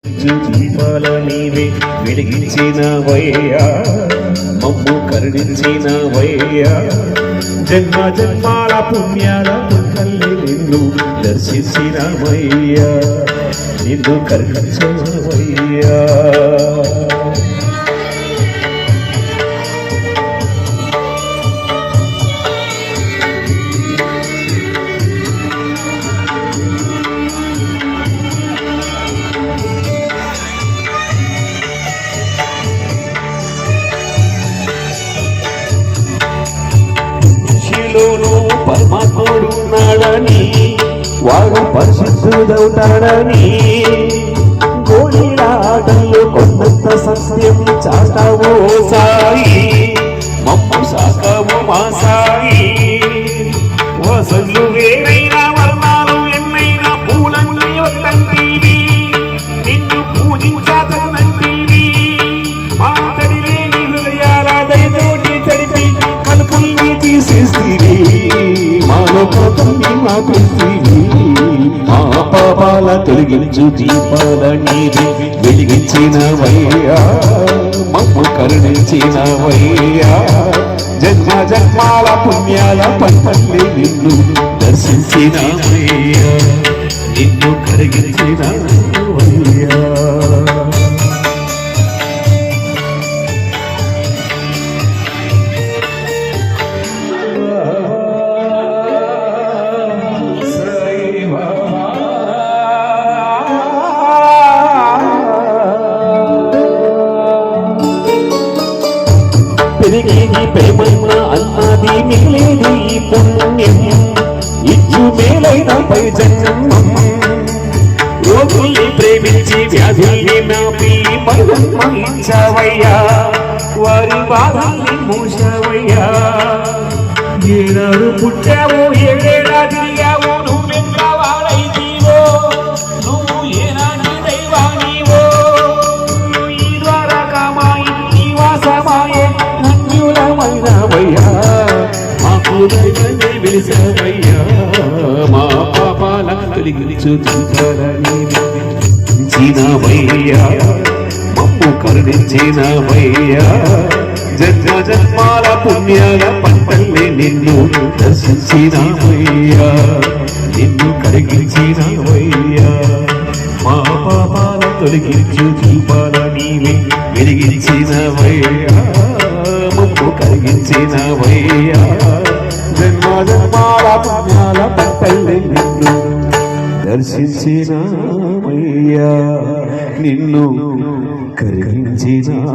దీపాల నీవే వెలిగించినవయ్యా, మమ్ము కరుణించినవయ్యా, జన్మ జన్మాల పుణ్యాల తల్లి నిన్ను దర్శించినవయ్యా, నిన్ను కరుణించినవయ్యా. పరమాత్ముడున్నాడని వాడు పరిశుద్ధుడవుతాడని గోళీలాటల్లో కొండంత సత్యం చాటావో సాయి, మమ్ము సాకావు మా సాయి. వసలు వేరైనా వర్ణాలు ఎన్నైనా పూలన్నీ వద్దంటీవి, నిన్ను పూజించాతనంటీవి. మా తడి లేని హృదయాల దయతోటి తడిపి కలుపుల్ని తీసేస్తీవి, మా పాపాల తొలగించు దీపాల నీవే వెలిగించినవయ్యా, మమ్ము కరుణించినవయ్యా, జన్మ జన్మాల పుణ్యాల పంటల్ని నిన్ను దర్శించినవయ్యా, నిన్ను కరిగించినవయ్యా. పెరిగేది ప్రేమన్న అన్నది మిగిలేది పుణ్యం, ఇచ్చు మేలైన పై జన్మం. రోగుల్ని ప్రేమించి వ్యాధుల్ని నాపి మరుగమ్మయించవయ్యా, వారి బాధల్ని మూసవయ్యా. ఏనాడు పుట్టావో ఏడేడా తిరిగావో నువ్వెంత వాడైతీవో, నువ్వు ఏనాటి దైవానివో. ఈ ద్వారా కామాయి నివాసమాయే మాకు దైవమే వెలిసావయ్యా, మా పాపాల తొలగించు దీపాలనివయ్యా, మమ్ము కరుణించినవయ్యా, జన్మ జన్మాల పుణ్యాల పంటల్ని నిన్ను దర్శించినవయ్యా, నిన్ను కరిగించినవయ్యా. మా పాపాల తొలగించు దీపాల నీవే వెలిగించినవయ్యా, మమ్ము కరిగించినవయ్యా, జన్మ జన్మాల పుణ్యాల పంటల్ని నిన్ను దర్శించినవయ్యా, నిన్ను కరిగించినవయ్యా.